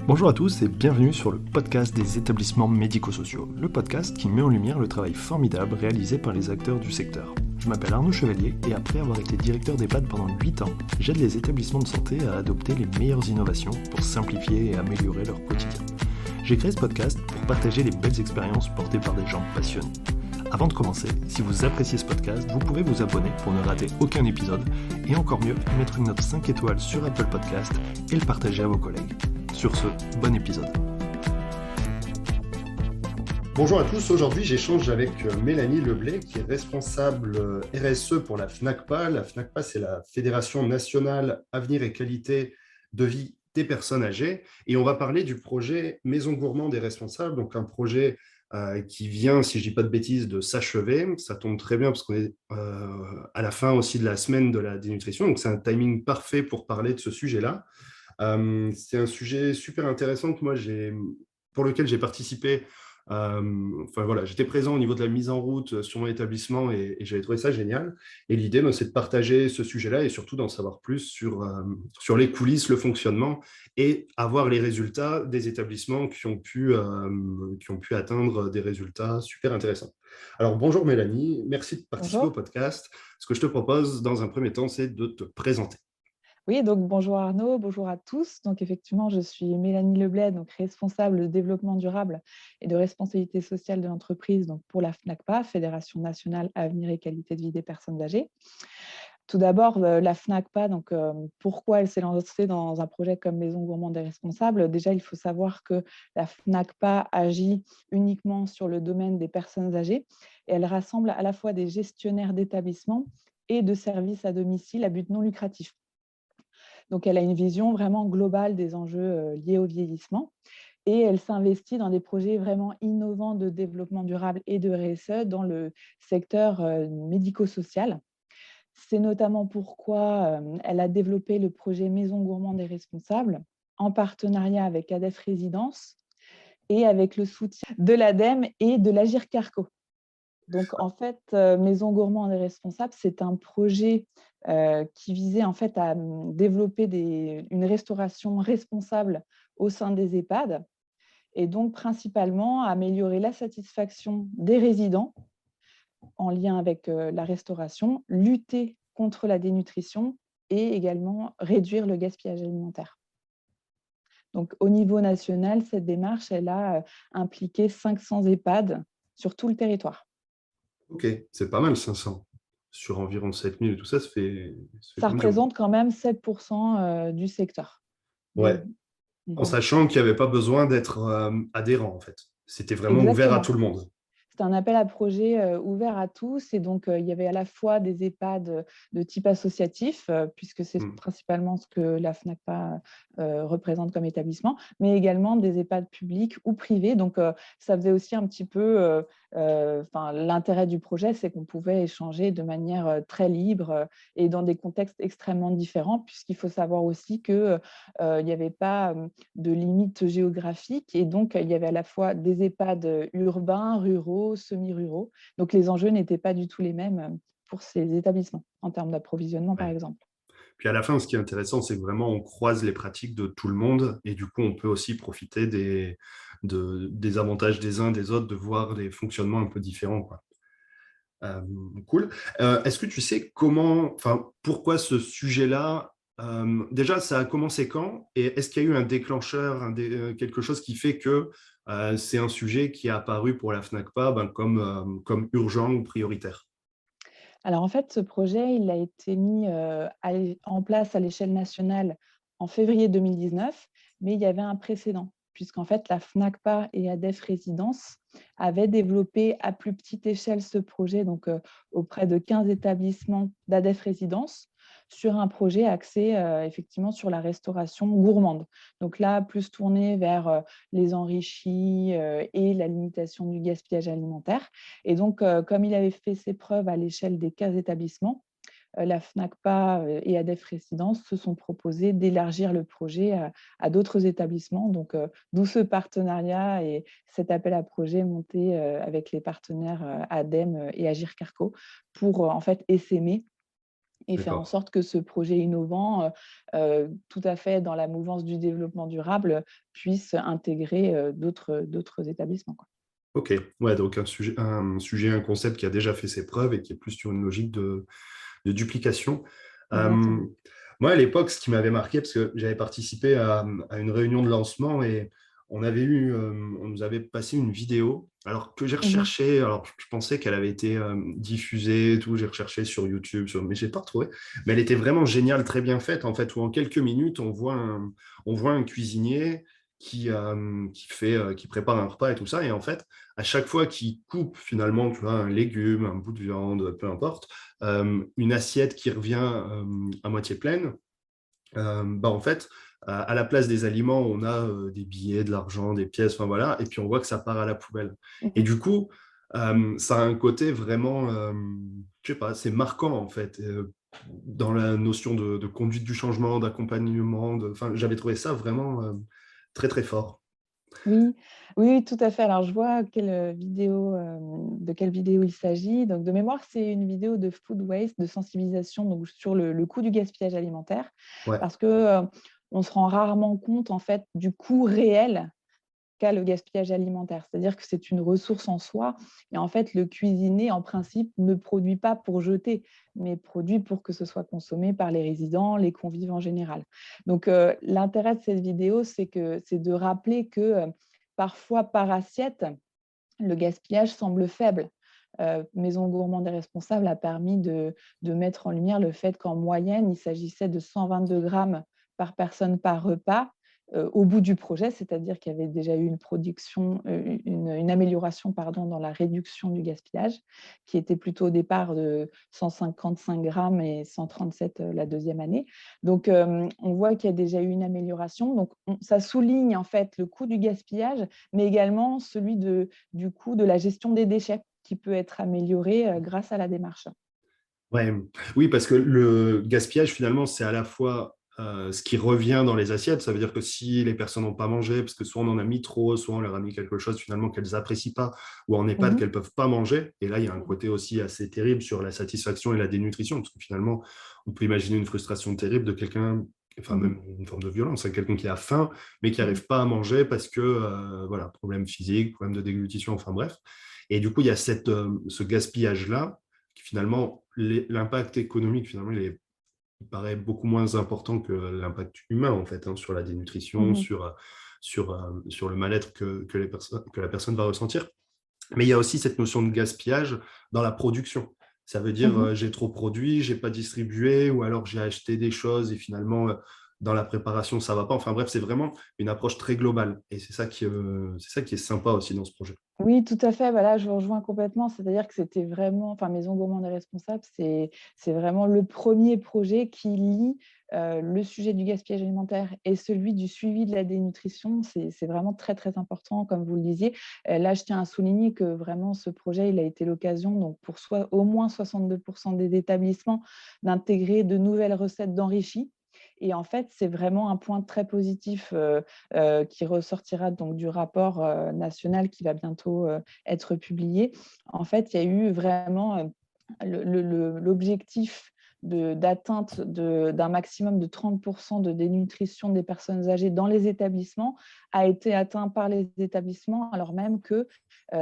Bonjour à tous et bienvenue sur le podcast des établissements médico-sociaux, le podcast qui met en lumière le travail formidable réalisé par les acteurs du secteur. Je m'appelle Arnaud Chevalier et après avoir été directeur d'EHPAD pendant 8 ans, j'aide les établissements de santé à adopter les meilleures innovations pour simplifier et améliorer leur quotidien. J'ai créé ce podcast pour partager les belles expériences portées par des gens passionnés. Avant de commencer, si vous appréciez ce podcast, vous pouvez vous abonner pour ne rater aucun épisode et encore mieux, mettre une note 5 étoiles sur Apple Podcast et le partager à vos collègues. Sur ce, bon épisode. Bonjour à tous, aujourd'hui j'échange avec Mélanie Leblay qui est responsable RSE pour la FNACPA. La FNACPA, c'est la Fédération nationale Avenir et Qualité de Vie des personnes âgées. Et on va parler du projet Maison Gourmande et Responsable, donc un projet qui vient, si je ne dis pas de bêtises, de s'achever. Ça tombe très bien parce qu'on est à la fin aussi de la semaine de la dénutrition, donc c'est un timing parfait pour parler de ce sujet-là. C'est un sujet super intéressant que pour lequel j'ai participé. Enfin voilà, j'étais présent au niveau de la mise en route sur mon établissement et j'avais trouvé ça génial. Et l'idée, c'est de partager ce sujet-là et surtout d'en savoir plus sur les coulisses, le fonctionnement et avoir les résultats des établissements qui ont pu atteindre des résultats super intéressants. Alors bonjour Mélanie, merci de participer au Bonjour. podcast. Ce que je te propose dans un premier temps, c'est de te présenter. Oui, donc bonjour Arnaud, bonjour à tous. Donc effectivement, je suis Mélanie Leblay, donc responsable de développement durable et de responsabilité sociale de l'entreprise donc pour la FNACPA, Fédération nationale Avenir et Qualité de Vie des personnes âgées. Tout d'abord, la FNACPA, donc pourquoi elle s'est lancée dans un projet comme Maison Gourmande et Responsable? Déjà, il faut savoir que la FNACPA agit uniquement sur le domaine des personnes âgées et elle rassemble à la fois des gestionnaires d'établissements et de services à domicile à but non lucratif. Donc, elle a une vision vraiment globale des enjeux liés au vieillissement et elle s'investit dans des projets vraiment innovants de développement durable et de RSE dans le secteur médico-social. C'est notamment pourquoi elle a développé le projet Maison Gourmande et Responsable en partenariat avec ADEF Résidence et avec le soutien de l'ADEME et de l'Agir Carco. Donc, en fait, Maison Gourmande et Responsable, c'est un projet qui visait en fait à développer une restauration responsable au sein des EHPAD et donc principalement à améliorer la satisfaction des résidents en lien avec la restauration, lutter contre la dénutrition et également réduire le gaspillage alimentaire. Donc, au niveau national, cette démarche, elle a impliqué 500 EHPAD sur tout le territoire. Ok, c'est pas mal 500. Sur environ 7000 et tout ça, ça fait Ça quand même. représente quand même 7% du secteur. Ouais, en sachant qu'il n'y avait pas besoin d'être adhérent, en fait. C'était vraiment ouvert à Exactement. tout le monde. C'est un appel à projet ouvert à tous et donc il y avait à la fois des EHPAD de type associatif, puisque c'est Mm. principalement ce que la FNACPA représente comme établissement, mais également des EHPAD publics ou privés. Donc ça faisait aussi un petit peu, l'intérêt du projet, c'est qu'on pouvait échanger de manière très libre et dans des contextes extrêmement différents, puisqu'il faut savoir aussi qu'il n'y avait pas de limites géographiques et donc il y avait à la fois des EHPAD urbains, ruraux, semi-ruraux. Donc les enjeux n'étaient pas du tout les mêmes pour ces établissements en termes d'approvisionnement, par Ouais. exemple. Puis à la fin, ce qui est intéressant, c'est que vraiment on croise les pratiques de tout le monde et du coup, on peut aussi profiter des avantages des uns des autres, de voir des fonctionnements un peu différents, quoi. Euh, cool. Est-ce que tu sais pourquoi ce sujet-là, déjà, ça a commencé quand? Et est-ce qu'il y a eu un déclencheur, quelque chose qui fait que c'est un sujet qui est apparu pour la FNACPA comme urgent ou prioritaire? Alors en fait, ce projet, il a été mis en place à l'échelle nationale en février 2019, mais il y avait un précédent, puisqu'en fait, la FNACPA et ADEF Résidence avaient développé à plus petite échelle ce projet, donc auprès de 15 établissements d'ADEF Résidence, sur un projet axé effectivement sur la restauration gourmande. Donc là, plus tourné vers les enrichis et la limitation du gaspillage alimentaire. Et donc, comme il avait fait ses preuves à l'échelle des 15 établissements, la FNACPA et ADEF Résidence se sont proposés d'élargir le projet à d'autres établissements. Donc, d'où ce partenariat et cet appel à projet monté avec les partenaires ADEME et Agir Carco pour en fait essaimer et faire en D'accord. sorte que ce projet innovant, tout à fait dans la mouvance du développement durable, puisse intégrer, d'autres établissements, quoi. Ok, ouais, donc un concept qui a déjà fait ses preuves et qui est plus sur une logique de duplication. Euh, Exactement. Moi, à l'époque, ce qui m'avait marqué, parce que j'avais participé à une réunion de lancement et on nous avait passé une vidéo, alors que j'ai Mmh. recherché, alors je pensais qu'elle avait été diffusée, et tout, j'ai recherché sur YouTube, mais je l'ai pas retrouvée. Mais elle était vraiment géniale, très bien faite, en fait, où en quelques minutes, on voit un cuisinier qui prépare un repas et tout ça, et en fait, à chaque fois qu'il coupe finalement, tu vois, un légume, un bout de viande, peu importe, une assiette qui revient à moitié pleine, bah en fait, à la place des aliments, on a des billets, de l'argent, des pièces, enfin voilà, et puis on voit que ça part à la poubelle. Et Mmh. du coup, ça a un côté vraiment, je sais pas, c'est marquant en fait, dans la notion de conduite du changement, d'accompagnement, enfin, j'avais trouvé ça vraiment très très fort. Oui, oui, tout à fait. Alors, je vois de quelle vidéo il s'agit. Donc, de mémoire, c'est une vidéo de food waste, de sensibilisation donc, sur le coût du gaspillage alimentaire, Ouais, parce que on se rend rarement compte en fait du coût réel qu'a le gaspillage alimentaire. C'est-à-dire que c'est une ressource en soi. Et en fait, le cuisinier, en principe, ne produit pas pour jeter, mais produit pour que ce soit consommé par les résidents, les convives en général. Donc, l'intérêt de cette vidéo, c'est de rappeler que parfois, par assiette, le gaspillage semble faible. Maison Gourmande et Responsable a permis de mettre en lumière le fait qu'en moyenne, il s'agissait de 122 grammes par personne par repas au bout du projet, c'est-à-dire qu'il y avait déjà eu une production, une amélioration pardon, dans la réduction du gaspillage, qui était plutôt au départ de 155 grammes et 137 la deuxième année. Donc, on voit qu'il y a déjà eu une amélioration. Donc, ça souligne en fait le coût du gaspillage, mais également celui du coût de la gestion des déchets qui peut être amélioré grâce à la démarche. ouais. Oui, parce que le gaspillage, finalement, c'est à la fois ce qui revient dans les assiettes. Ça veut dire que si les personnes n'ont pas mangé, parce que soit on en a mis trop, soit on leur a mis quelque chose finalement qu'elles n'apprécient pas, ou en EHPAD Mmh. qu'elles ne peuvent pas manger. Et là, il y a un Mmh. côté aussi assez terrible sur la satisfaction et la dénutrition, parce que finalement, on peut imaginer une frustration terrible de quelqu'un, enfin Mmh. même une forme de violence, hein, quelqu'un qui a faim, mais qui Mmh. n'arrive pas à manger parce que, voilà, problème physique, problème de déglutition, enfin bref. Et du coup, il y a ce gaspillage-là finalement, l'impact économique, finalement, il paraît beaucoup moins important que l'impact humain, en fait, hein, sur la dénutrition, Mmh. sur le mal-être que la personne va ressentir. Mais il y a aussi cette notion de gaspillage dans la production. Ça veut dire, Mmh. j'ai trop produit, j'ai pas distribué, ou alors j'ai acheté des choses et finalement, dans la préparation, ça va pas. Enfin bref, c'est vraiment une approche très globale. Et c'est ça qui est sympa aussi dans ce projet. Oui, tout à fait. Voilà, je vous rejoins complètement. C'est-à-dire que c'était vraiment, enfin, Maison Gourmande et Responsable, c'est vraiment le premier projet qui lie le sujet du gaspillage alimentaire et celui du suivi de la dénutrition. C'est vraiment très, très important, comme vous le disiez. Là, je tiens à souligner que vraiment, ce projet, il a été l'occasion, donc pour au moins 62% des établissements, d'intégrer de nouvelles recettes d'enrichis. Et en fait, c'est vraiment un point très positif qui ressortira donc du rapport national qui va bientôt être publié. En fait, il y a eu vraiment l'objectif d'atteinte d'un maximum de 30% de dénutrition des personnes âgées dans les établissements a été atteint par les établissements, alors même que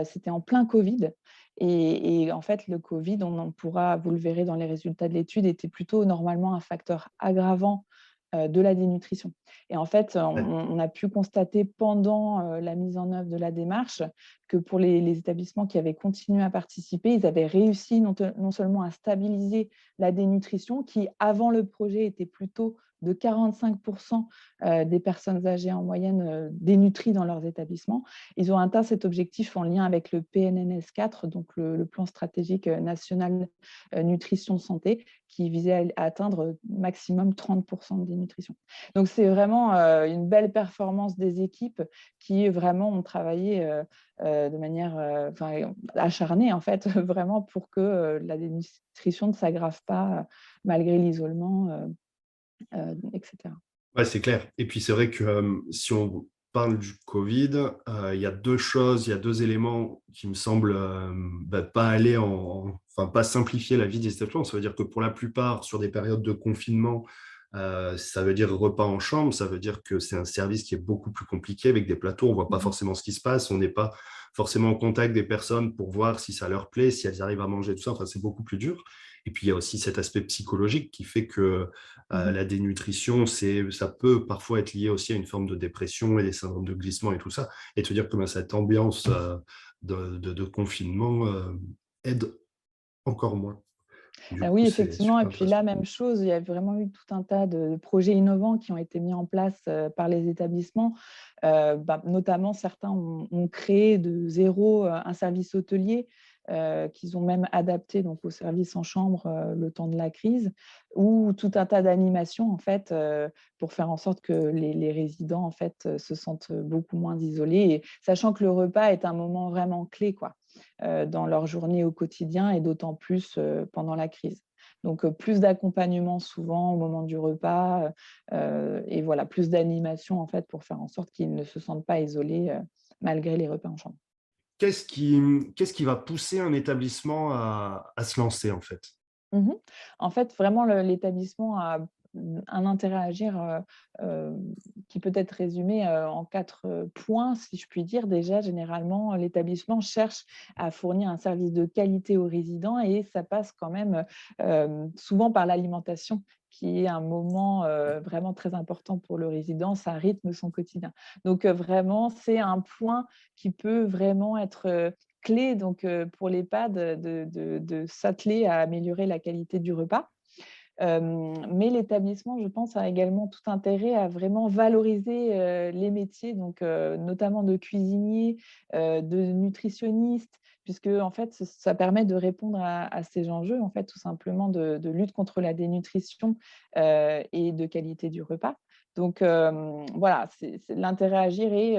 c'était en plein Covid. Et en fait, le Covid, on en pourra, vous le verrez dans les résultats de l'étude, était plutôt normalement un facteur aggravant de la dénutrition. Et en fait, Ouais. on a pu constater pendant la mise en œuvre de la démarche que pour les établissements qui avaient continué à participer, ils avaient réussi non seulement à stabiliser la dénutrition, qui avant le projet était plutôt de 45% des personnes âgées en moyenne dénutries dans leurs établissements. Ils ont atteint cet objectif en lien avec le PNNS 4, donc le plan stratégique national nutrition santé, qui visait à atteindre maximum 30% de dénutrition. Donc, c'est vraiment une belle performance des équipes qui vraiment ont travaillé de manière acharnée, en fait, vraiment pour que la dénutrition ne s'aggrave pas malgré l'isolement, etc. Ouais, c'est clair. Et puis c'est vrai que parles du Covid, il y a deux choses, il y a deux éléments qui me semblent pas aller enfin pas simplifier la vie des établissements. Ça veut dire que pour la plupart, sur des périodes de confinement, ça veut dire repas en chambre, ça veut dire que c'est un service qui est beaucoup plus compliqué avec des plateaux, on ne voit pas forcément ce qui se passe, on n'est pas forcément en contact des personnes pour voir si ça leur plaît, si elles arrivent à manger, tout ça, enfin, c'est beaucoup plus dur. Et puis, il y a aussi cet aspect psychologique qui fait que Mhm. la dénutrition, ça peut parfois être lié aussi à une forme de dépression et des syndromes de glissement et tout ça. Et te dire que cette ambiance de confinement aide encore moins. Du coup, Oui, c'est effectivement. Et super puis là, intéressant. même chose, il y a vraiment eu tout un tas de projets innovants qui ont été mis en place par les établissements. Notamment, certains ont créé de zéro un service hôtelier qu'ils ont même adapté donc, au service en chambre le temps de la crise, ou tout un tas d'animations en fait, pour faire en sorte que les résidents en fait, se sentent beaucoup moins isolés, et sachant que le repas est un moment vraiment clé, quoi, dans leur journée au quotidien, et d'autant plus pendant la crise. Donc, plus d'accompagnement souvent au moment du repas, et voilà, plus d'animation en fait pour faire en sorte qu'ils ne se sentent pas isolés malgré les repas en chambre. Qu'est-ce qui va pousser un établissement à se lancer, en fait? Mmh. En fait, vraiment, l'établissement a un intérêt à agir qui peut être résumé en 4 points, si je puis dire. Déjà, généralement, l'établissement cherche à fournir un service de qualité aux résidents, et ça passe quand même souvent par l'alimentation, qui est un moment vraiment très important pour le résident. Ça rythme son quotidien. Donc vraiment, c'est un point qui peut vraiment être clé donc, pour l'EHPAD de s'atteler à améliorer la qualité du repas. Mais l'établissement, je pense, a également tout intérêt à vraiment valoriser les métiers, donc notamment de cuisiniers, de nutritionnistes, puisque en fait, ça permet de répondre à ces enjeux, en fait, tout simplement de lutte contre la dénutrition et de qualité du repas. Donc voilà, l'intérêt à agir est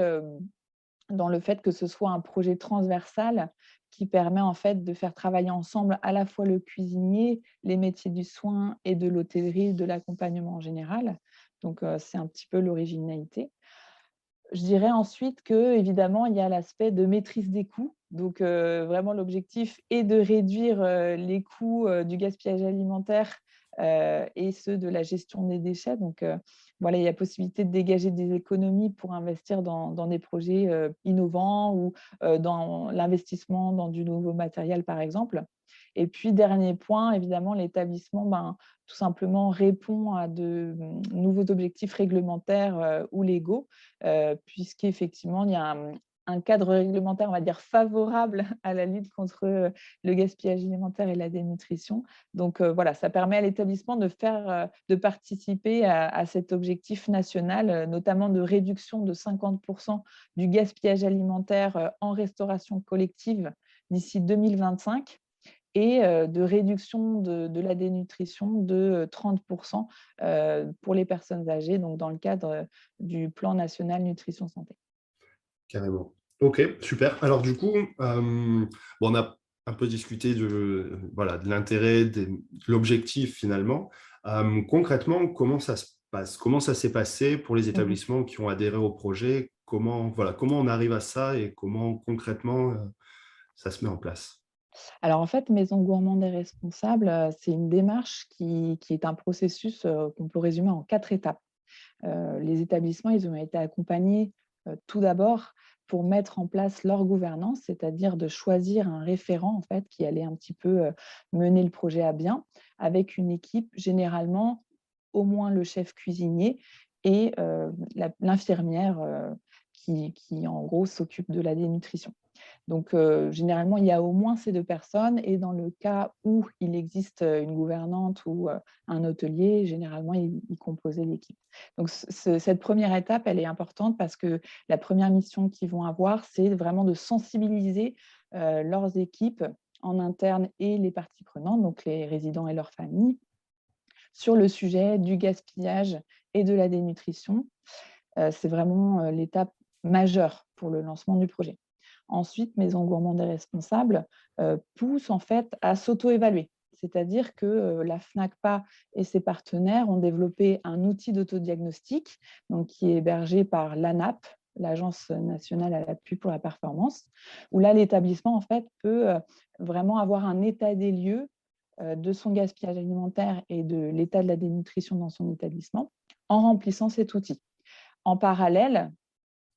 dans le fait que ce soit un projet transversal qui permet en fait de faire travailler ensemble à la fois le cuisinier, les métiers du soin et de l'hôtellerie, de l'accompagnement en général. Donc, c'est un petit peu l'originalité. Je dirais ensuite qu'évidemment, il y a l'aspect de maîtrise des coûts. Donc, vraiment, l'objectif est de réduire les coûts du gaspillage alimentaire et ceux de la gestion des déchets. Donc, voilà, il y a possibilité de dégager des économies pour investir dans des projets innovants, ou dans l'investissement dans du nouveau matériel, par exemple. Et puis, dernier point, évidemment, l'établissement, tout simplement répond à de nouveaux objectifs réglementaires ou légaux, puisqu'effectivement, il y a un cadre réglementaire, on va dire, favorable à la lutte contre le gaspillage alimentaire et la dénutrition. Donc voilà, ça permet à l'établissement de participer à cet objectif national, notamment de réduction de 50% du gaspillage alimentaire en restauration collective d'ici 2025, et de réduction de la dénutrition de 30% pour les personnes âgées, donc dans le cadre du plan national nutrition santé. Carrément. Ok, super. Alors du coup, on a un peu discuté voilà, de l'intérêt, de l'objectif finalement. Concrètement, comment ça se passe? Comment ça s'est passé pour les Mmh. établissements qui ont adhéré au projet? Comment on arrive à ça et comment concrètement ça se met en place? Alors en fait, Maison gourmande et responsable, c'est une démarche qui est un processus qu'on peut résumer en 4 étapes. Les établissements, ils ont été accompagnés tout d'abord pour mettre en place leur gouvernance, c'est-à-dire de choisir un référent en fait qui allait un petit peu mener le projet à bien, avec une équipe, généralement au moins le chef cuisinier et l'infirmière qui en gros s'occupe de la dénutrition. Donc, généralement, il y a au moins ces 2 personnes, et dans le cas où il existe une gouvernante ou un hôtelier, généralement, ils composaient l'équipe. Donc cette première étape, elle est importante parce que la première mission qu'ils vont avoir, c'est vraiment de sensibiliser leurs équipes en interne et les parties prenantes, donc les résidents et leurs familles, sur le sujet du gaspillage et de la dénutrition. C'est vraiment l'étape majeure pour le lancement du projet. Ensuite, Maison gourmande et responsable pousse en fait à s'auto-évaluer. C'est-à-dire que la FNACPA et ses partenaires ont développé un outil d'autodiagnostic, donc qui est hébergé par l'ANAP, l'Agence nationale à l'appui pour la performance, où là, l'établissement, en fait, peut vraiment avoir un état des lieux de son gaspillage alimentaire et de l'état de la dénutrition dans son établissement en remplissant cet outil. En parallèle,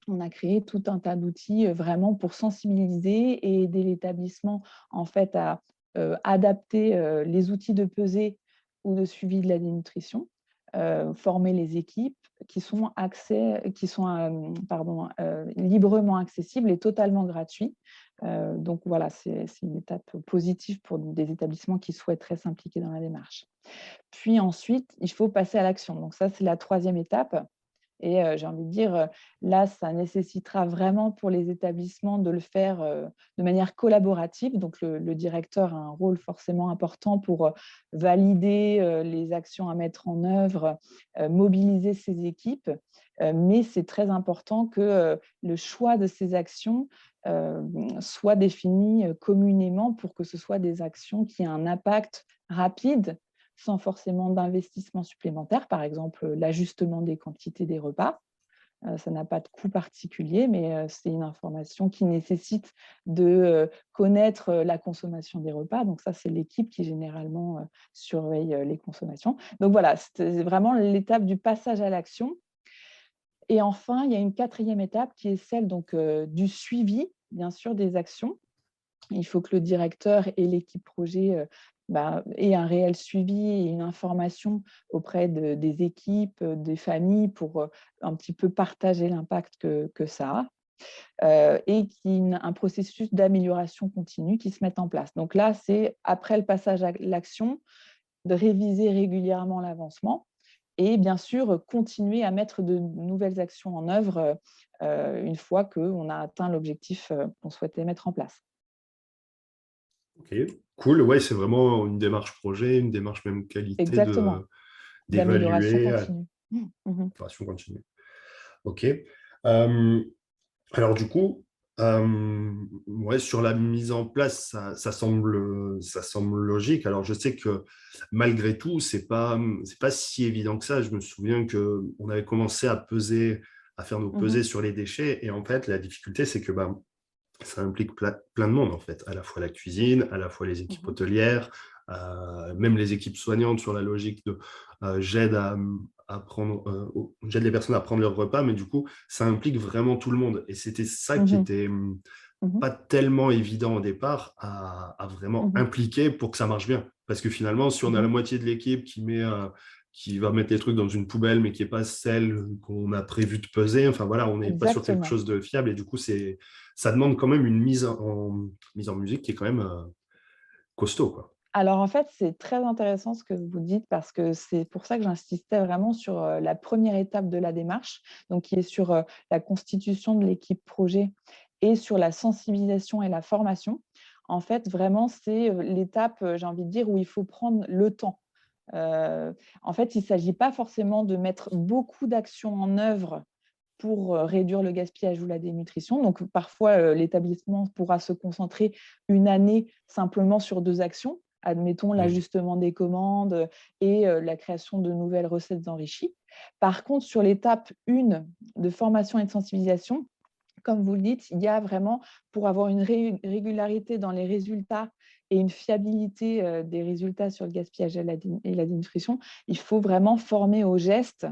on a créé tout un tas d'outils vraiment pour sensibiliser et aider l'établissement en fait à adapter les outils de pesée ou de suivi de la dénutrition, former les équipes qui sont librement accessibles et totalement gratuits. Donc voilà, c'est une étape positive pour des établissements qui souhaiteraient s'impliquer dans la démarche. Puis ensuite, il faut passer à l'action. Donc ça, c'est la troisième étape. Et j'ai envie de dire, là, ça nécessitera vraiment pour les établissements de le faire de manière collaborative. Donc, le directeur a un rôle forcément important pour valider les actions à mettre en œuvre, mobiliser ses équipes. Mais c'est très important que le choix de ces actions soit défini communément pour que ce soit des actions qui aient un impact rapide sans forcément d'investissement supplémentaire, par exemple l'ajustement des quantités des repas. Ça n'a pas de coût particulier, mais c'est une information qui nécessite de connaître la consommation des repas. Donc ça, c'est l'équipe qui généralement surveille les consommations. Donc voilà, c'est vraiment l'étape du passage à l'action. Et enfin, il y a une quatrième étape qui est celle donc, du suivi, bien sûr, des actions. Il faut que le directeur et l'équipe projet aient un réel suivi et une information auprès des équipes, des familles pour un petit peu partager l'impact que ça a et qu'il y ait un processus d'amélioration continue qui se mette en place. Donc là, c'est après le passage à l'action, de réviser régulièrement l'avancement et bien sûr continuer à mettre de nouvelles actions en œuvre une fois qu'on a atteint l'objectif qu'on souhaitait mettre en place. Ok, cool. Ouais, c'est vraiment une démarche projet, une démarche même qualité Exactement, d'amélioration d'évaluer à continue. Mmh. l'amélioration continue. Ok. Euh, alors du coup, ouais, sur la mise en place, ça semble logique. Alors je sais que malgré tout, c'est pas si évident que ça. Je me souviens que on avait commencé à faire nos pesées Mmh. sur les déchets, et en fait, la difficulté, c'est que ça implique plein de monde, en fait, à la fois la cuisine, à la fois les équipes Mmh. hôtelières, même les équipes soignantes sur la logique de j'aide j'aide les personnes à prendre leur repas, mais du coup, ça implique vraiment tout le monde. Et c'était ça qui Mmh. était Mmh. pas tellement évident au départ à vraiment Mmh. impliquer pour que ça marche bien. Parce que finalement, si on a la Mmh. moitié de l'équipe qui va mettre les trucs dans une poubelle, mais qui n'est pas celle qu'on a prévu de peser, enfin voilà, on n'est pas sur quelque Exactement. chose de fiable. Et du coup, ça demande quand même une mise en musique qui est quand même costaud, quoi. Alors en fait, c'est très intéressant ce que vous dites parce que c'est pour ça que j'insistais vraiment sur, la première étape de la démarche, donc qui est sur, la constitution de l'équipe projet et sur la sensibilisation et la formation. En fait, vraiment, c'est, l'étape, j'ai envie de dire, où il faut prendre le temps. En fait, il ne s'agit pas forcément de mettre beaucoup d'actions en œuvre pour réduire le gaspillage ou la dénutrition. Donc parfois, l'établissement pourra se concentrer une année simplement sur 2 actions. Admettons Mm. l'ajustement des commandes et la création de nouvelles recettes enrichies. Par contre, sur l'étape 1 de formation et de sensibilisation, comme vous le dites, il y a vraiment, pour avoir une régularité dans les résultats et une fiabilité des résultats sur le gaspillage et la dénutrition, il faut vraiment former aux gestes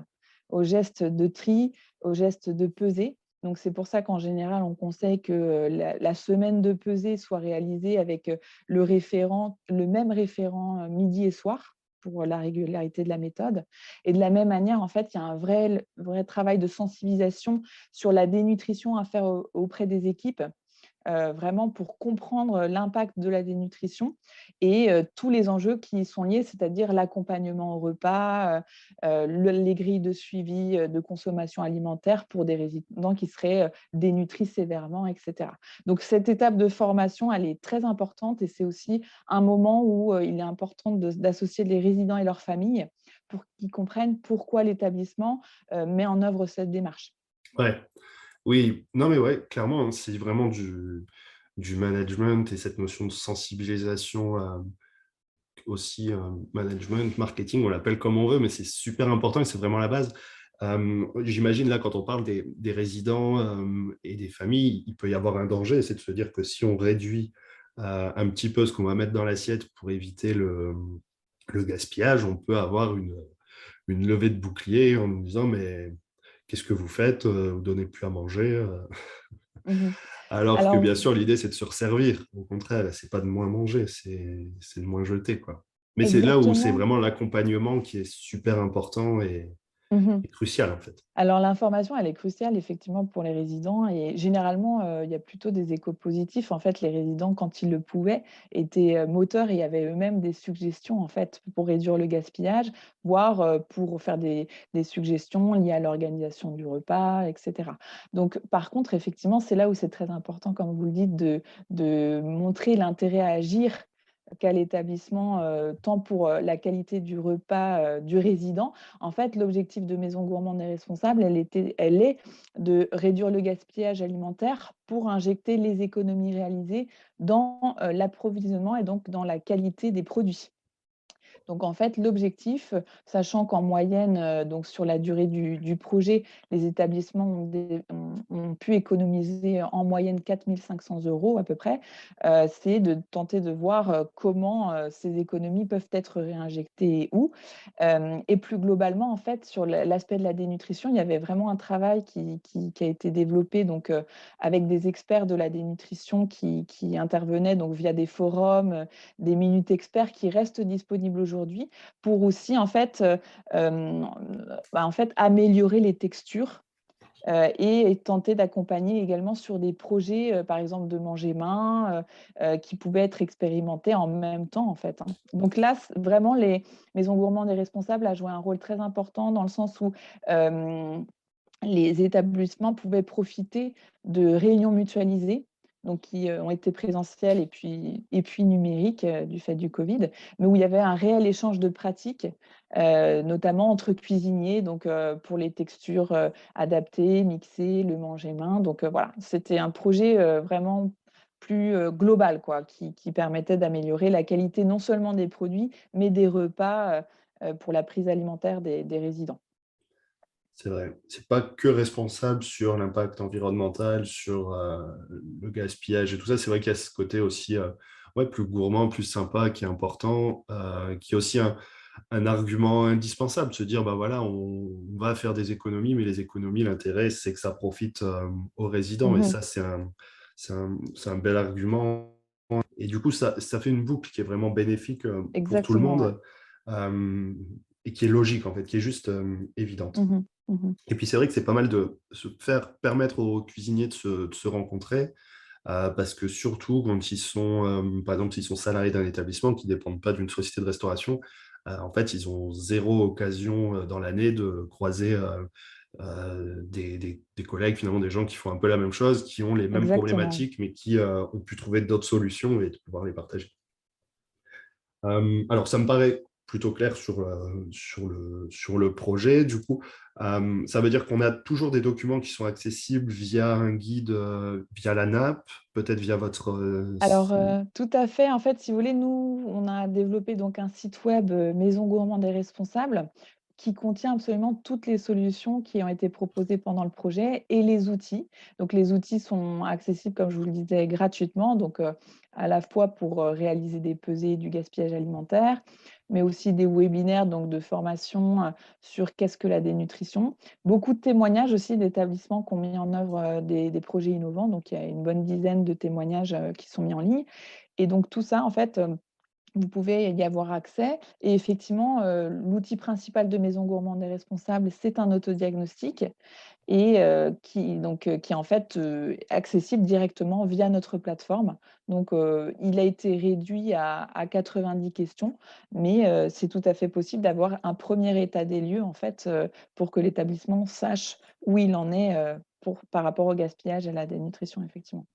de tri, aux gestes de pesée. Donc, c'est pour ça qu'en général, on conseille que la semaine de pesée soit réalisée avec le même référent midi et soir pour la régularité de la méthode. Et de la même manière, en fait, il y a un vrai travail de sensibilisation sur la dénutrition à faire auprès des équipes, vraiment pour comprendre l'impact de la dénutrition et tous les enjeux qui y sont liés, c'est-à-dire l'accompagnement au repas, les grilles de suivi de consommation alimentaire pour des résidents qui seraient dénutris sévèrement, etc. Donc cette étape de formation, elle est très importante et c'est aussi un moment où il est important d'associer les résidents et leurs familles pour qu'ils comprennent pourquoi l'établissement met en œuvre cette démarche. Ouais. Oui, non mais ouais, clairement, hein, c'est vraiment du management et cette notion de sensibilisation aussi management, marketing, on l'appelle comme on veut, mais c'est super important et c'est vraiment la base. J'imagine là, quand on parle des résidents et des familles, il peut y avoir un danger, c'est de se dire que si on réduit un petit peu ce qu'on va mettre dans l'assiette pour éviter le gaspillage, on peut avoir une levée de bouclier en nous disant, mais qu'est-ce que vous faites? Vous donnez plus à manger. Mhm. Alors que Alors, bien sûr, l'idée, c'est de se resservir. Au contraire, c'est pas de moins manger, c'est de moins jeter, quoi. Mais c'est là où c'est exactement. vraiment l'accompagnement qui est super important Mhm. et crucial, en fait. Alors l'information, elle est cruciale effectivement pour les résidents et généralement, il y a plutôt des échos positifs. En fait, les résidents, quand ils le pouvaient, étaient, moteurs et avaient eux-mêmes des suggestions, en fait, pour réduire le gaspillage, voire, pour faire des suggestions liées à l'organisation du repas et cetera. Donc par contre, effectivement, c'est là où c'est très important, comme vous le dites, de montrer l'intérêt à agir qu'a l'établissement, tant pour, la qualité du repas, du résident. En fait, l'objectif de Maison Gourmande et Responsable, elle est de réduire le gaspillage alimentaire pour injecter les économies réalisées dans, l'approvisionnement et donc dans la qualité des produits. Donc en fait, l'objectif, sachant qu'en moyenne, donc sur la durée du projet, les établissements ont pu économiser en moyenne 4 500 € à peu près, c'est de tenter de voir, comment, ces économies peuvent être réinjectées et où. Et plus globalement, en fait, sur l'aspect de la dénutrition, il y avait vraiment un travail qui a été développé donc, avec des experts de la dénutrition qui intervenaient donc via des forums, des minutes experts qui restent disponibles aujourd'hui pour aussi en fait améliorer les textures, et tenter d'accompagner également sur des projets, par exemple de manger main, qui pouvaient être expérimentés en même temps en fait, hein. Donc là, vraiment les Maisons Gourmandes et Responsables a joué un rôle très important dans le sens où, hem les établissements pouvaient profiter de réunions mutualisées, donc qui, ont été présentielles et puis numériques, du fait du Covid, mais où il y avait un réel échange de pratiques, notamment entre cuisiniers, donc pour les textures, adaptées, mixées, le manger main, donc voilà. C'était un projet, vraiment plus, global quoi, qui permettait d'améliorer la qualité non seulement des produits, mais des repas, pour la prise alimentaire des résidents. C'est vrai. C'est pas que responsable sur l'impact environnemental, sur le gaspillage et tout ça. C'est vrai qu'il y a ce côté aussi ouais, plus gourmand, plus sympa, qui est important, qui est aussi un argument indispensable, se dire, bah voilà, on va faire des économies, mais les économies, l'intérêt, c'est que ça profite aux résidents. Et Mmh. ça, c'est un bel argument. Et du coup, ça fait une boucle qui est vraiment bénéfique pour tout le Exactement, ouais. monde euh, et qui est logique, en fait, qui est juste évidente. Mmh mh. Mmh. Et puis c'est vrai que c'est pas mal de se faire permettre aux cuisiniers de se rencontrer, parce que surtout quand ils sont, par exemple, s'ils sont salariés d'un établissement qui ne dépendent pas d'une société de restauration, en fait, ils ont zéro occasion dans l'année de croiser des collègues, finalement, des gens qui font un peu la même chose, qui ont les mêmes Exactement. problématiques, mais qui ont pu trouver d'autres solutions et de pouvoir les partager. Alors, ça me paraît plutôt clair sur le projet. Du coup, ça veut dire qu'on a toujours des documents qui sont accessibles via un guide, via la NAP, peut-être via votre Alors, tout à fait. En fait, si vous voulez, nous, on a développé donc un site web, Maison Gourmande et Responsable, qui contient absolument toutes les solutions qui ont été proposées pendant le projet et les outils. Donc les outils sont accessibles, comme je vous le disais, gratuitement, donc à la fois pour, réaliser des pesées du gaspillage alimentaire, mais aussi des webinaires, donc de formation, sur qu'est-ce que la dénutrition. Beaucoup de témoignages aussi d'établissements qui ont mis en œuvre, des projets innovants, donc il y a une bonne dizaine de témoignages, qui sont mis en ligne et donc tout ça, en fait, vous pouvez y avoir accès et effectivement, l'outil principal de Maison Gourmande et Responsable, c'est un autodiagnostic et qui est en fait, accessible directement via notre plateforme. Donc il a été réduit à 90 questions, mais c'est tout à fait possible d'avoir un premier état des lieux en fait, pour que l'établissement sache où il en est, par rapport au gaspillage et à la dénutrition effectivement.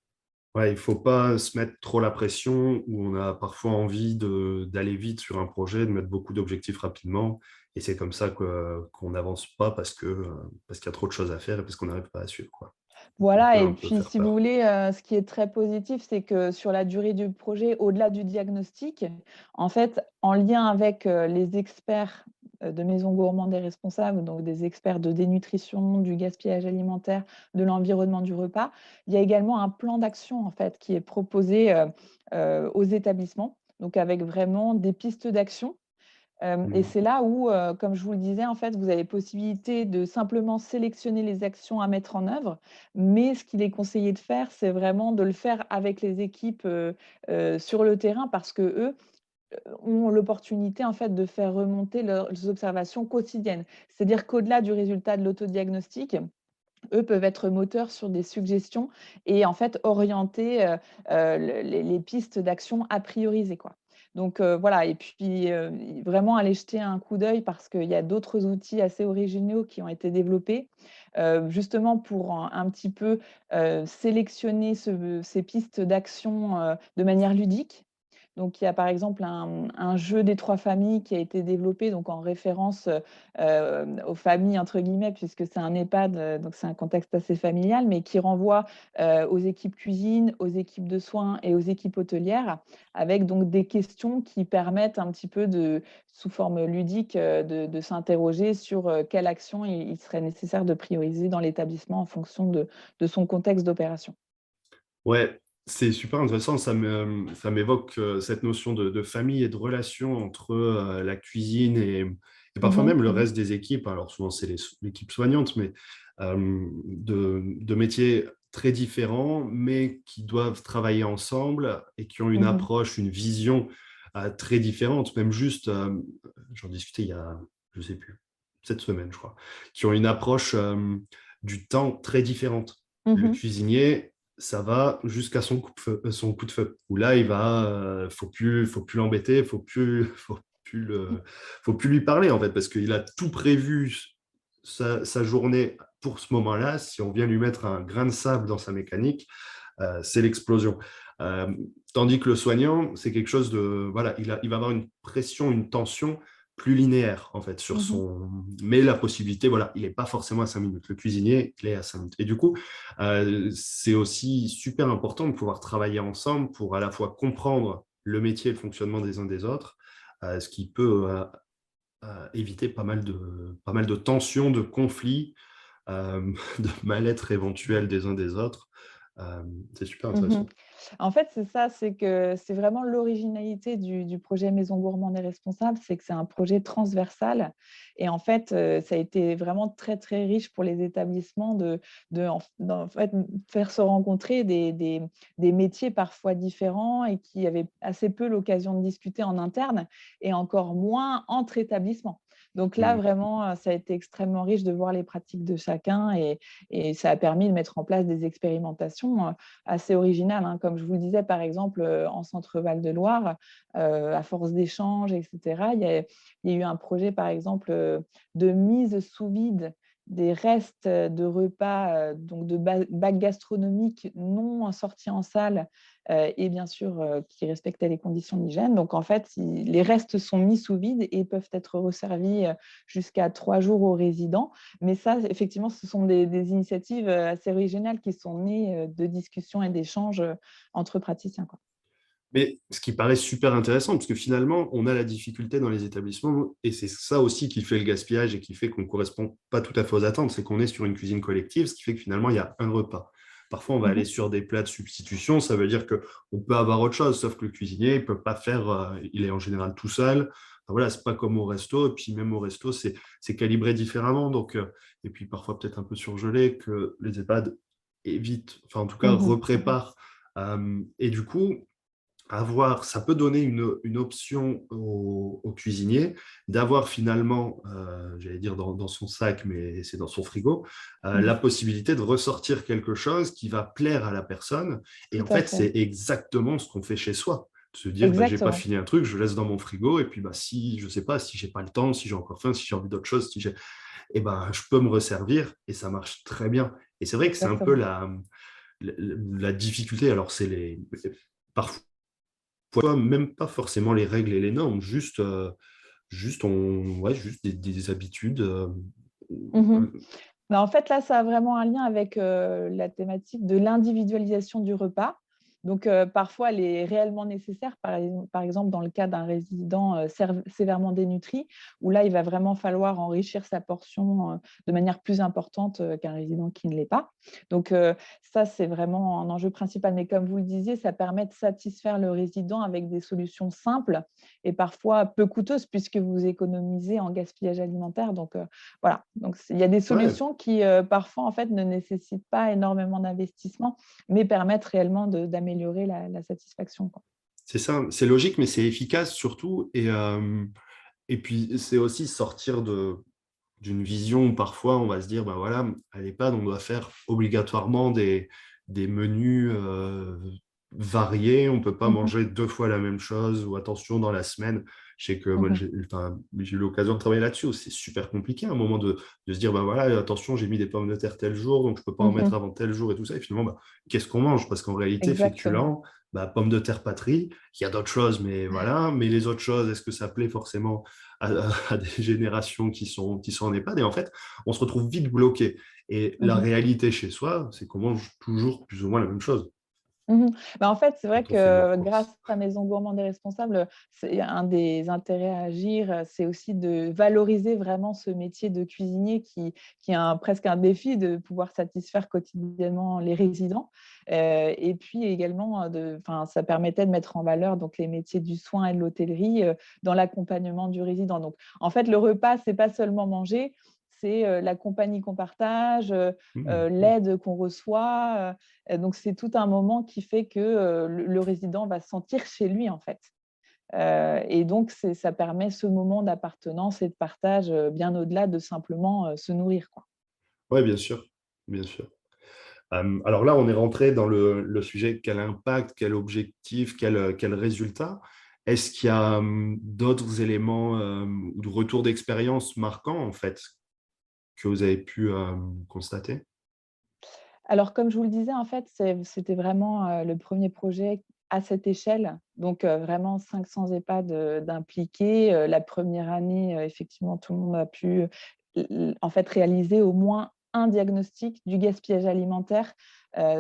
Ouais, il ne faut pas se mettre trop la pression où on a parfois envie d'aller vite sur un projet, de mettre beaucoup d'objectifs rapidement. Et c'est comme ça qu'on n'avance pas parce qu'il y a trop de choses à faire et parce qu'on n'arrive pas à suivre, quoi. Donc, on Voilà peut et un peu puis faire si vous peur. voulez, ce qui est très positif, c'est que sur la durée du projet, au-delà du diagnostic, en fait, en lien avec, les experts de Maison Gourmande et Responsable, donc des experts de dénutrition, du gaspillage alimentaire, de l'environnement du repas, il y a également un plan d'action en fait, qui est proposé aux établissements, donc avec vraiment des pistes d'action. Et c'est là où, comme je vous le disais, en fait, vous avez possibilité de simplement sélectionner les actions à mettre en œuvre, mais ce qu'il est conseillé de faire, c'est vraiment de le faire avec les équipes, sur le terrain parce qu'eux, ont l'opportunité, en fait, de faire remonter leurs observations quotidiennes. C'est-à-dire qu'au-delà du résultat de l'autodiagnostic, eux peuvent être moteurs sur des suggestions et en fait orienter, les pistes d'action à prioriser, quoi. Donc voilà et puis, vraiment aller jeter un coup d'œil parce qu'il y a d'autres outils assez originaux qui ont été développés, justement pour un petit peu, sélectionner ces pistes d'action, de manière ludique. Donc il y a par exemple un jeu des 3 familles qui a été développé donc en référence, aux familles entre guillemets puisque c'est un EHPAD, donc c'est un contexte assez familial, mais qui renvoie, aux équipes cuisine, aux équipes de soins et aux équipes hôtelières, avec donc des questions qui permettent un petit peu sous forme ludique, de s'interroger sur, quelle action il serait nécessaire de prioriser dans l'établissement en fonction de son contexte d'opération. Ouais, c'est super intéressant. Ça m'évoque cette notion de famille et de relation entre la cuisine et parfois Mmh même le mh. reste des équipes. Alors souvent, c'est l'équipe soignante, mais de métiers très différents, mais qui doivent travailler ensemble et qui ont une Mmh. approche, une vision très différente. Même juste, j'en discutais il y a, je sais plus, cette semaine, je crois, qui ont une approche du temps très différente. Le Mmh. cuisinier, ça va jusqu'à son coup de feu. Où là, il va, faut plus l'embêter, faut plus lui parler en fait, parce qu'il a tout prévu sa journée pour ce moment-là. Si on vient lui mettre un grain de sable dans sa mécanique, c'est l'explosion. Euh, Tandis que le soignant, c'est quelque chose de, voilà, il va avoir une pression, une tension plus linéaire en fait sur Mmh. son, mais la possibilité, voilà, il n'est pas forcément à 5 minutes. Le cuisinier, il est à 5 minutes. Et du coup, c'est aussi super important de pouvoir travailler ensemble pour à la fois comprendre le métier et le fonctionnement des uns des autres, ce qui peut éviter pas mal de tensions, de conflits, de mal-être éventuel des uns des autres. C'est super Mmh. intéressant. En fait, c'est ça, c'est que c'est vraiment l'originalité du projet Maison Gourmande et Responsable, c'est que c'est un projet transversal et en fait, ça a été vraiment très, très riche pour les établissements d'en fait, faire se rencontrer des métiers parfois différents et qui avaient assez peu l'occasion de discuter en interne et encore moins entre établissements. Donc là, Mmh. vraiment, ça a été extrêmement riche de voir les pratiques de chacun et ça a permis de mettre en place des expérimentations, assez original, hein. Comme je vous le disais, par exemple, en Centre Val de Loire, à force d'échanges et cetera, il y a eu un projet, par exemple, de mise sous vide des restes, de repas, donc de bacs gastronomiques non sortis en salle, et bien sûr, qui respectaient les conditions d'hygiène. Donc en fait, les restes sont mis sous vide et peuvent être resservis, jusqu'à 3 jours aux résidents. Mais ça, effectivement, ce sont des initiatives, assez originales qui sont nées, de discussions et d'échanges, entre praticiens, quoi. Mais ce qui paraît super intéressant, parce que finalement, on a la difficulté dans les établissements, et c'est ça aussi qui fait le gaspillage et qui fait qu'on ne correspond pas tout à fait aux attentes, c'est qu'on est sur une cuisine collective, ce qui fait que finalement, il y a un repas. Parfois, on va Mmh aller mh. sur des plats de substitution, ça veut dire qu'on peut avoir autre chose, sauf que le cuisinier, il peut pas faire, il est en général tout seul. Enfin, voilà, c'est pas comme au resto, et puis même au resto, c'est calibré différemment, donc, et puis parfois peut-être un peu surgelé, que les EHPAD évitent, enfin en tout cas Mmh. Mmh. repréparent. Et du coup, ça peut donner une option au cuisinier d'avoir finalement, j'allais dire dans son sac, mais c'est dans son frigo, la Mmh. possibilité de ressortir quelque chose qui va plaire à la personne. Et Tout en à fait, fait. c'est exactement ce qu'on fait chez soi. De se dire, bah, j'ai pas Exactement. fini un truc, je laisse dans mon frigo, et puis bah, si, je sais pas, si j'ai pas le temps, si j'ai encore faim, si j'ai envie d'autre chose, eh ben, je peux me resservir, et ça marche très bien. Et c'est vrai que c'est un peu Exactement. la difficulté. Alors, parfois, même pas forcément les règles et les normes, juste des habitudes. Mmh. Bah, en fait, là, ça a vraiment un lien avec, la thématique de l'individualisation du repas. Donc, parfois, elle est réellement nécessaire, par exemple, dans le cas d'un résident sévèrement dénutri, où là, il va vraiment falloir enrichir sa portion de manière plus importante qu'un résident qui ne l'est pas. Donc, ça, c'est vraiment un enjeu principal. Mais comme vous le disiez, ça permet de satisfaire le résident avec des solutions simples et parfois peu coûteuses, puisque vous économisez en gaspillage alimentaire. Donc, voilà. Donc, il y a des Ouais, solutions qui, parfois, en fait, ne nécessitent pas énormément d'investissement, mais permettent réellement d'améliorer la satisfaction, quoi. c'est ça, c'est logique, mais c'est efficace surtout. Et puis, c'est aussi sortir d'une vision où parfois on va se dire, ben voilà, à l'EHPAD, on doit faire obligatoirement des menus variés, on ne peut pas Mmh. manger 2 fois la même chose, ou attention dans la semaine. Je sais que moi, Mmh. j'ai eu l'occasion de travailler là-dessus, où c'est super compliqué à un moment de se dire, ben voilà, attention, j'ai mis des pommes de terre tel jour, donc je ne peux pas en mettre Mmh. avant tel jour et tout ça. Et finalement, ben, qu'est-ce qu'on mange? Parce qu'en réalité, féculent, Exactement. ben, pommes de terre patrie, il y a d'autres choses, mais voilà. Mais les autres choses, est-ce que ça plaît forcément à des générations qui sont en EHPAD? Et en fait, on se retrouve vite bloqué. Et la Mmh. réalité chez soi, c'est qu'on mange toujours plus ou moins la même chose Mmh. Bah, en fait, c'est vrai quand on fait de la que grâce course. à Maison Gourmande et Responsable, c'est un des intérêts à agir, c'est aussi de valoriser vraiment ce métier de cuisinier qui est presque un défi de pouvoir satisfaire quotidiennement les résidents. Et puis également, ça permettait de mettre en valeur donc les métiers du soin et de l'hôtellerie, dans l'accompagnement du résident. Donc en fait, le repas, c'est pas seulement manger, c'est, la compagnie qu'on partage, Mmh. l'aide qu'on reçoit, donc c'est tout un moment qui fait que, le résident va se sentir chez lui, en fait. Et donc ça permet ce moment d'appartenance et de partage, bien au-delà de simplement, se nourrir, quoi. Oui, bien sûr, bien sûr. Alors là, on est rentré dans le sujet quel impact, quel objectif, quel résultat. Est-ce qu'il y a d'autres éléments ou de retour d'expérience marquants, en fait, que vous avez pu constater? Alors comme je vous le disais, en fait, c'était vraiment, le premier projet à cette échelle, donc vraiment 500 EHPAD, d'impliqués. La première année, effectivement, tout le monde a pu, en fait, réaliser au moins un diagnostic du gaspillage alimentaire,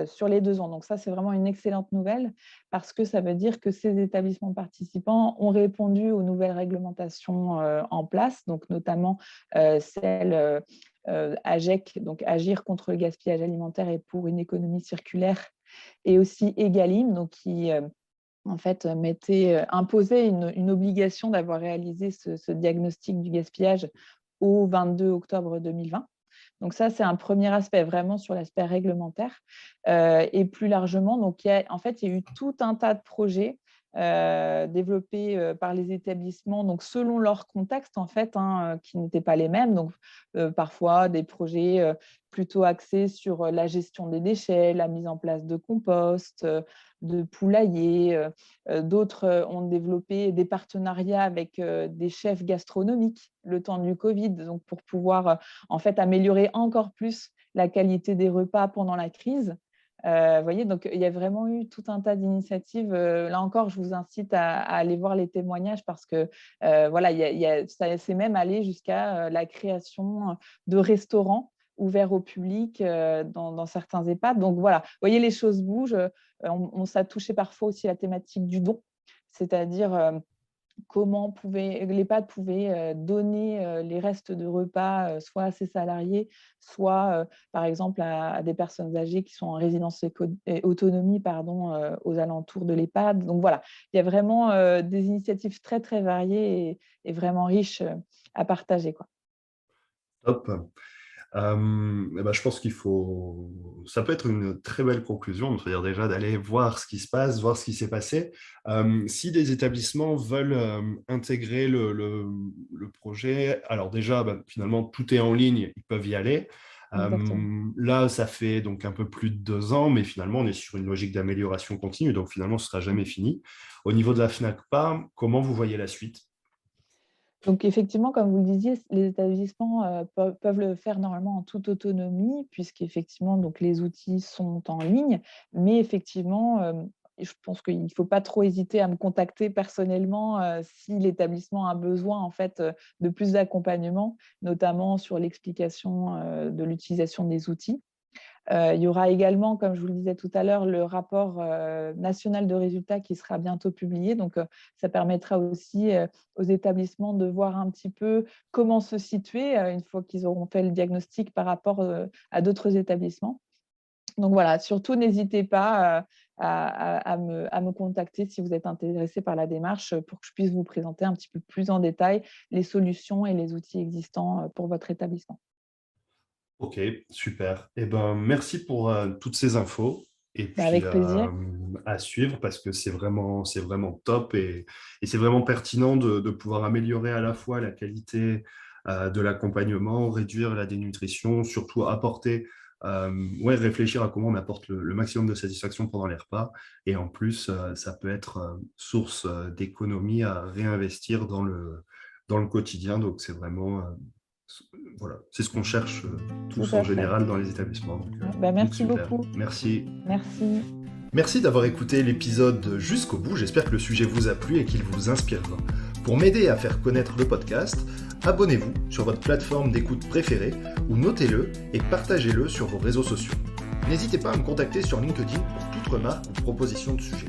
sur les 2 ans. Donc ça, c'est vraiment une excellente nouvelle parce que ça veut dire que ces établissements participants ont répondu aux nouvelles réglementations, en place, donc notamment, celle, AGEC, donc Agir contre le gaspillage alimentaire et pour une économie circulaire, et aussi Egalim, donc qui en fait imposait une obligation d'avoir réalisé ce diagnostic du gaspillage au 22 octobre 2020. Donc ça, c'est un premier aspect, vraiment sur l'aspect réglementaire. Et plus largement, donc il y a eu tout un tas de projets développés par les établissements, donc selon leur contexte en fait, hein, qui n'étaient pas les mêmes. Donc parfois des projets plutôt axés sur la gestion des déchets, la mise en place de compost, de poulaillers. D'autres ont développé des partenariats avec des chefs gastronomiques le temps du Covid, donc pour pouvoir en fait améliorer encore plus la qualité des repas pendant la crise. Voyez, donc il y a vraiment eu tout un tas d'initiatives. Là encore, je vous incite à aller voir les témoignages parce que voilà, ça c'est même allé jusqu'à la création de restaurants ouverts au public dans certains EHPAD. Donc voilà, vous voyez, les choses bougent. Ça touchait parfois aussi la thématique du don, c'est-à-dire comment l'EHPAD pouvait donner les restes de repas, soit à ses salariés, soit, par exemple, à des personnes âgées qui sont en résidence autonomie, pardon, aux alentours de l'EHPAD. Donc voilà, il y a vraiment des initiatives très, très variées et vraiment riches à partager, quoi. Top. Eh ben, je pense qu'il faut. Ça peut être une très belle conclusion, c'est-à-dire déjà d'aller voir ce qui se passe, voir ce qui s'est passé. Si des établissements veulent intégrer le projet, alors déjà, ben, finalement, tout est en ligne, ils peuvent y aller. Exactement. Là, ça fait donc un peu plus de 2 ans, mais finalement, on est sur une logique d'amélioration continue, donc finalement, ce ne sera jamais fini. Au niveau de la FNACPA, comment vous voyez la suite? Donc effectivement, comme vous le disiez, les établissements, peuvent le faire normalement en toute autonomie puisqu'effectivement donc les outils sont en ligne. Mais effectivement, je pense qu'il ne faut pas trop hésiter à me contacter personnellement, si l'établissement a besoin en fait, de plus d'accompagnement, notamment sur l'explication, de l'utilisation des outils. Il y aura également, comme je vous le disais tout à l'heure, le rapport national de résultats qui sera bientôt publié. Donc, ça permettra aussi aux établissements de voir un petit peu comment se situer une fois qu'ils auront fait le diagnostic par rapport à d'autres établissements. Donc voilà, surtout n'hésitez pas à me contacter si vous êtes intéressé par la démarche pour que je puisse vous présenter un petit peu plus en détail les solutions et les outils existants pour votre établissement. Ok, super. Eh ben, merci pour toutes ces infos. Et puis Avec plaisir. à suivre parce que c'est vraiment top et c'est vraiment pertinent de pouvoir améliorer à la fois la qualité de l'accompagnement, réduire la dénutrition, surtout apporter, réfléchir à comment on apporte le maximum de satisfaction pendant les repas. Et en plus, ça peut être source d'économie à réinvestir dans le quotidien. Donc c'est vraiment voilà, c'est ce qu'on cherche tous Tout en à fait. général dans les établissements. Donc Merci super. beaucoup. Merci. Merci. Merci d'avoir écouté l'épisode jusqu'au bout. J'espère que le sujet vous a plu et qu'il vous inspirera. Pour m'aider à faire connaître le podcast, abonnez-vous sur votre plateforme d'écoute préférée ou notez-le et partagez-le sur vos réseaux sociaux. N'hésitez pas à me contacter sur LinkedIn pour toute remarque ou proposition de sujet.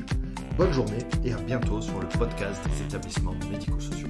Bonne journée et à bientôt sur le podcast des établissements médico-sociaux.